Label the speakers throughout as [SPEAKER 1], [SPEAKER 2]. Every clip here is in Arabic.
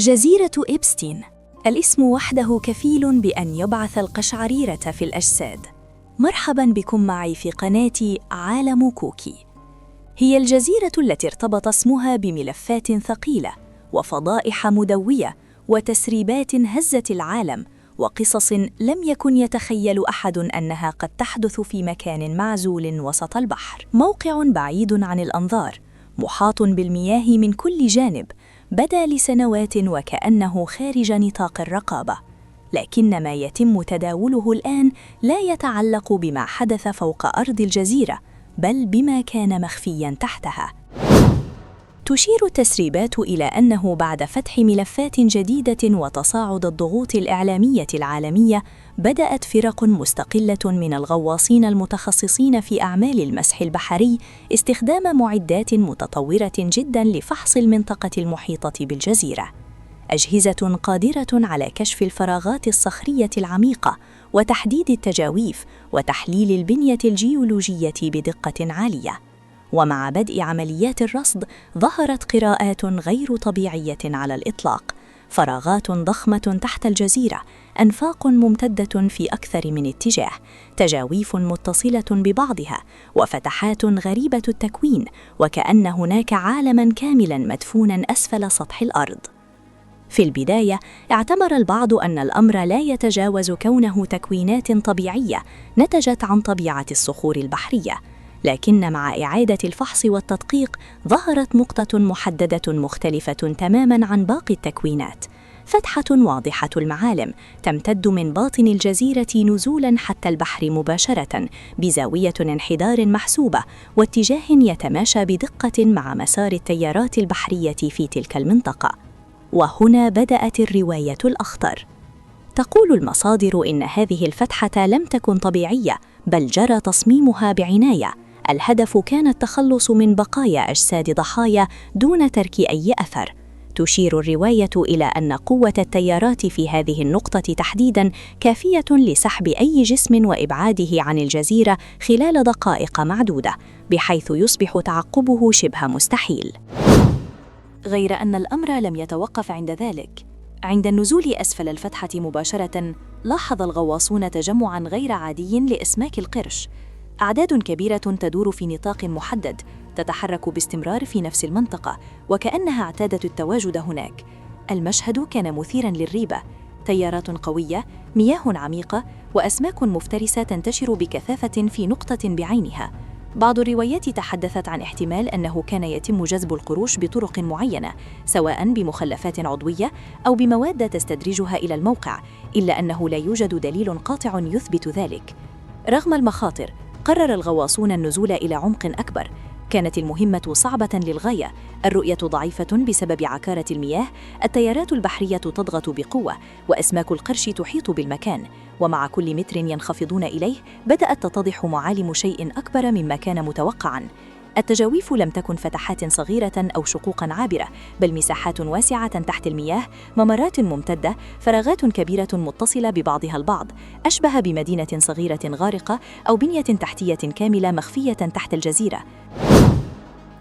[SPEAKER 1] جزيرة إبستين. الاسم وحده كفيل بأن يبعث القشعريرة في الأجساد. مرحباً بكم معي في قناة عالم كوكي. هي الجزيرة التي ارتبط اسمها بملفات ثقيلة وفضائح مدوية وتسريبات هزت العالم وقصص لم يكن يتخيل أحد أنها قد تحدث في مكان معزول وسط البحر. موقع بعيد عن الأنظار، محاط بالمياه من كل جانب، بدا لسنوات وكأنه خارج نطاق الرقابة، لكن ما يتم تداوله الآن لا يتعلق بما حدث فوق أرض الجزيرة، بل بما كان مخفياً تحتها. تشير التسريبات إلى أنه بعد فتح ملفات جديدة وتصاعد الضغوط الإعلامية العالمية، بدأت فرق مستقلة من الغواصين المتخصصين في أعمال المسح البحري استخدام معدات متطورة جداً لفحص المنطقة المحيطة بالجزيرة. أجهزة قادرة على كشف الفراغات الصخرية العميقة وتحديد التجاويف وتحليل البنية الجيولوجية بدقة عالية. ومع بدء عمليات الرصد ظهرت قراءات غير طبيعية على الإطلاق: فراغات ضخمة تحت الجزيرة، أنفاق ممتدة في أكثر من اتجاه، تجاويف متصلة ببعضها، وفتحات غريبة التكوين، وكأن هناك عالماً كاملاً مدفوناً أسفل سطح الأرض. في البداية اعتبر البعض أن الأمر لا يتجاوز كونه تكوينات طبيعية نتجت عن طبيعة الصخور البحرية، لكن مع إعادة الفحص والتدقيق ظهرت نقطة محددة مختلفة تماماً عن باقي التكوينات: فتحة واضحة المعالم تمتد من باطن الجزيرة نزولاً حتى البحر مباشرة، بزاوية انحدار محسوبة واتجاه يتماشى بدقة مع مسار التيارات البحرية في تلك المنطقة. وهنا بدأت الرواية الأخطر. تقول المصادر إن هذه الفتحة لم تكن طبيعية، بل جرى تصميمها بعناية. الهدف كان التخلص من بقايا أجساد ضحايا دون ترك أي أثر. تشير الرواية إلى أن قوة التيارات في هذه النقطة تحديداً كافية لسحب أي جسم وإبعاده عن الجزيرة خلال دقائق معدودة، بحيث يصبح تعقبه شبه مستحيل. غير أن الأمر لم يتوقف عند ذلك. عند النزول أسفل الفتحة مباشرة، لاحظ الغواصون تجمعاً غير عادي لأسماك القرش. أعداد كبيرة تدور في نطاق محدد، تتحرك باستمرار في نفس المنطقة، وكأنها اعتادت التواجد هناك. المشهد كان مثيراً للريبة: تيارات قوية، مياه عميقة، وأسماك مفترسة تنتشر بكثافة في نقطة بعينها. بعض الروايات تحدثت عن احتمال أنه كان يتم جذب القروش بطرق معينة، سواء بمخلفات عضوية أو بمواد تستدرجها إلى الموقع، إلا أنه لا يوجد دليل قاطع يثبت ذلك. رغم المخاطر، قرر الغواصون النزول إلى عمق أكبر. كانت المهمة صعبة للغاية، الرؤية ضعيفة بسبب عكارة المياه، التيارات البحرية تضغط بقوة، وأسماك القرش تحيط بالمكان. ومع كل متر ينخفضون إليه بدأت تتضح معالم شيء أكبر مما كان متوقعاً. التجاويف لم تكن فتحات صغيرة أو شقوقاً عابرة، بل مساحات واسعة تحت المياه، ممرات ممتدة، فراغات كبيرة متصلة ببعضها البعض، أشبه بمدينة صغيرة غارقة أو بنية تحتية كاملة مخفية تحت الجزيرة.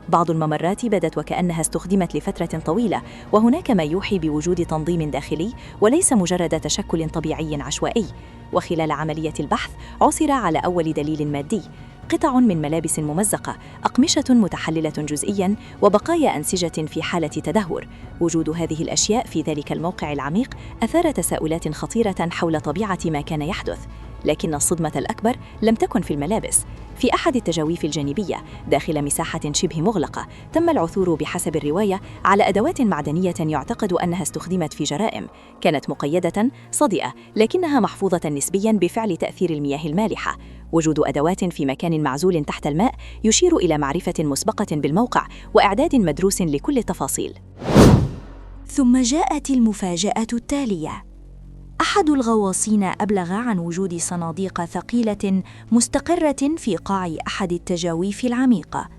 [SPEAKER 1] بعض الممرات بدت وكأنها استخدمت لفترة طويلة، وهناك ما يوحي بوجود تنظيم داخلي وليس مجرد تشكل طبيعي عشوائي. وخلال عملية البحث عثر على أول دليل مادي: قطع من ملابس ممزقة، أقمشة متحللة جزئياً، وبقايا أنسجة في حالة تدهور. وجود هذه الأشياء في ذلك الموقع العميق أثار تساؤلات خطيرة حول طبيعة ما كان يحدث. لكن الصدمة الأكبر لم تكن في الملابس. في أحد التجاويف الجانبية داخل مساحة شبه مغلقة، تم العثور بحسب الرواية على أدوات معدنية يعتقد أنها استخدمت في جرائم. كانت مقيدة، صدئة، لكنها محفوظة نسبياً بفعل تأثير المياه المالحة. وجود أدوات في مكان معزول تحت الماء يشير إلى معرفة مسبقة بالموقع وإعداد مدروس لكل التفاصيل. ثم جاءت المفاجأة التالية. أحد الغواصين أبلغ عن وجود صناديق ثقيلة مستقرة في قاع أحد التجاويف العميقة،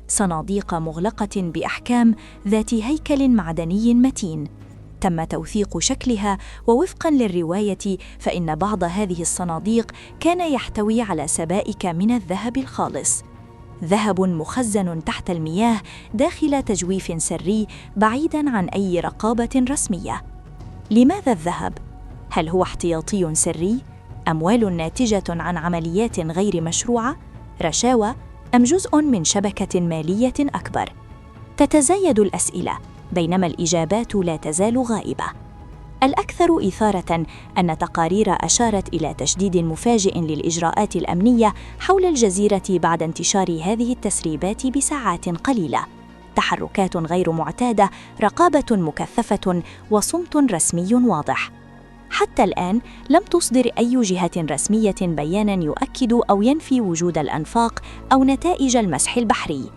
[SPEAKER 1] صناديق مغلقة بأحكام ذات هيكل معدني متين. تم توثيق شكلها، ووفقاً للرواية فإن بعض هذه الصناديق كان يحتوي على سبائك من الذهب الخالص. ذهب مخزن تحت المياه داخل تجويف سري بعيداً عن أي رقابة رسمية. لماذا الذهب؟ هل هو احتياطي سري؟ أموال ناتجة عن عمليات غير مشروعة؟ رشاوى؟ أم جزء من شبكة مالية أكبر؟ تتزايد الأسئلة، بينما الإجابات لا تزال غائبة. الأكثر إثارة أن تقارير أشارت إلى تشديد مفاجئ للإجراءات الأمنية حول الجزيرة بعد انتشار هذه التسريبات بساعات قليلة. تحركات غير معتادة، رقابة مكثفة، وصمت رسمي واضح. حتى الآن لم تصدر أي جهة رسمية بياناً يؤكد أو ينفي وجود الأنفاق أو نتائج المسح البحري.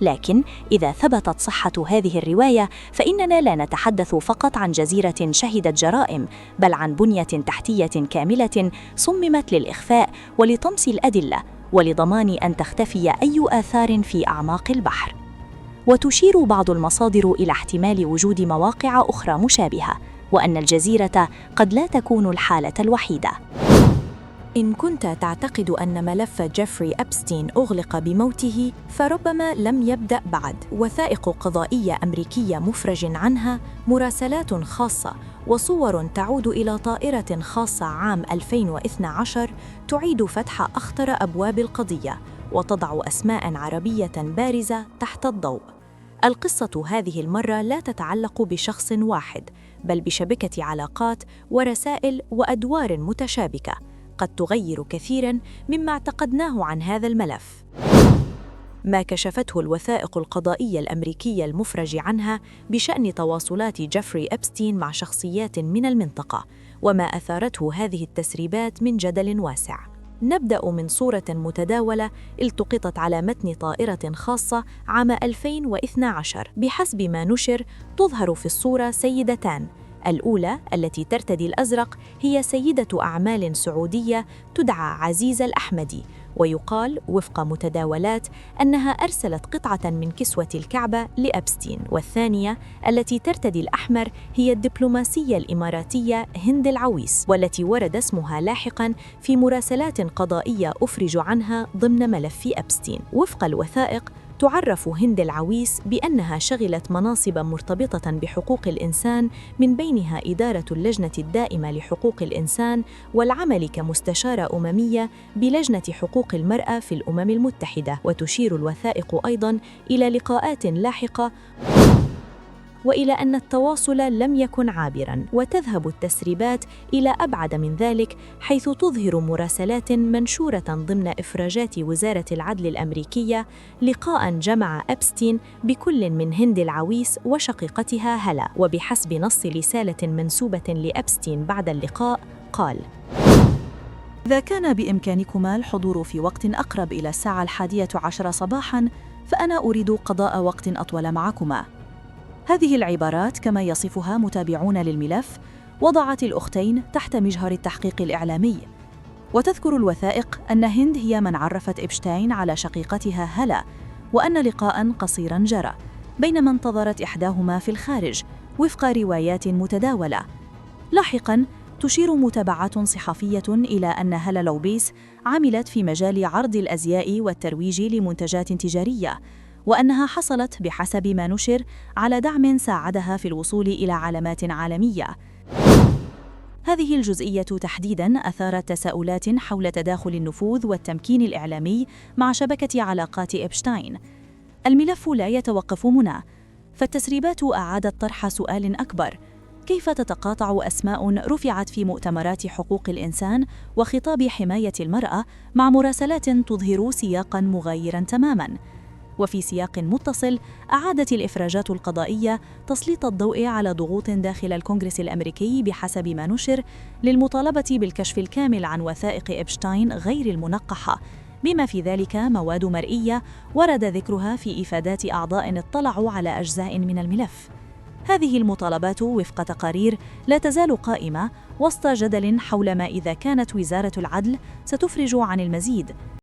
[SPEAKER 1] لكن إذا ثبتت صحة هذه الرواية، فإننا لا نتحدث فقط عن جزيرة شهدت جرائم، بل عن بنية تحتية كاملة صممت للإخفاء ولطمس الأدلة ولضمان أن تختفي أي آثار في أعماق البحر. وتشير بعض المصادر إلى احتمال وجود مواقع أخرى مشابهة، وأن الجزيرة قد لا تكون الحالة الوحيدة. إن كنت تعتقد أن ملف جيفري أبستين أغلق بموته، فربما لم يبدأ بعد. وثائق قضائية أمريكية مفرج عنها، مراسلات خاصة، وصور تعود إلى طائرة خاصة عام 2012 تعيد فتح أخطر أبواب القضية وتضع أسماء عربية بارزة تحت الضوء. القصة هذه المرة لا تتعلق بشخص واحد، بل بشبكة علاقات ورسائل وأدوار متشابكة قد تغير كثيراً مما اعتقدناه عن هذا الملف. ما كشفته الوثائق القضائية الأمريكية المفرج عنها بشأن تواصلات جيفري أبستين مع شخصيات من المنطقة، وما أثارته هذه التسريبات من جدل واسع. نبدأ من صورة متداولة التقطت على متن طائرة خاصة عام 2012. بحسب ما نشر، تظهر في الصورة سيدتان. الأولى التي ترتدي الأزرق هي سيدة أعمال سعودية تدعى عزيزة الأحمدي، ويقال وفق متداولات أنها أرسلت قطعة من كسوة الكعبة لأبستين. والثانية التي ترتدي الأحمر هي الدبلوماسية الإماراتية هند العويس، والتي ورد اسمها لاحقاً في مراسلات قضائية أفرج عنها ضمن ملف أبستين. وفق الوثائق، تعرف هند العويس بأنها شغلت مناصب مرتبطة بحقوق الإنسان، من بينها إدارة اللجنة الدائمة لحقوق الإنسان والعمل كمستشارة أممية بلجنة حقوق المرأة في الأمم المتحدة. وتشير الوثائق أيضاً إلى لقاءات لاحقة وإلى أن التواصل لم يكن عابراً. وتذهب التسريبات إلى أبعد من ذلك، حيث تظهر مراسلات منشورة ضمن إفراجات وزارة العدل الأمريكية لقاءً جمع أبستين بكل من هند العويس وشقيقتها هلا. وبحسب نص رسالة منسوبة لأبستين بعد اللقاء، قال:
[SPEAKER 2] إذا كان بإمكانكما الحضور في وقت أقرب إلى الساعة 11 صباحاً، فأنا أريد قضاء وقت أطول معكما. هذه العبارات، كما يصفها متابعون للملف، وضعت الأختين تحت مجهر التحقيق الإعلامي. وتذكر الوثائق أن هند هي من عرفت إبشتاين على شقيقتها هلا، وأن لقاءً قصيراً جرى بينما انتظرت إحداهما في الخارج، وفق روايات متداولة. لاحقاً تشير متابعات صحفية إلى أن هلا لوبيس عملت في مجال عرض الأزياء والترويج لمنتجات تجارية، وأنها حصلت بحسب ما نشر على دعم ساعدها في الوصول إلى علامات عالمية. هذه الجزئية تحديداً أثارت تساؤلات حول تداخل النفوذ والتمكين الإعلامي مع شبكة علاقات إبشتاين. الملف لا يتوقف هنا، فالتسريبات أعادت طرح سؤال أكبر: كيف تتقاطع أسماء رفعت في مؤتمرات حقوق الإنسان وخطاب حماية المرأة مع مراسلات تظهر سياقاً مغايراً تماماً؟ وفي سياق متصل، أعادت الإفراجات القضائية تسليط الضوء على ضغوط داخل الكونغرس الأمريكي بحسب ما نشر للمطالبة بالكشف الكامل عن وثائق إبشتاين غير المنقحة، بما في ذلك مواد مرئية ورد ذكرها في إفادات أعضاء اطلعوا على أجزاء من الملف. هذه المطالبات وفق تقارير لا تزال قائمة وسط جدل حول ما إذا كانت وزارة العدل ستفرج عن المزيد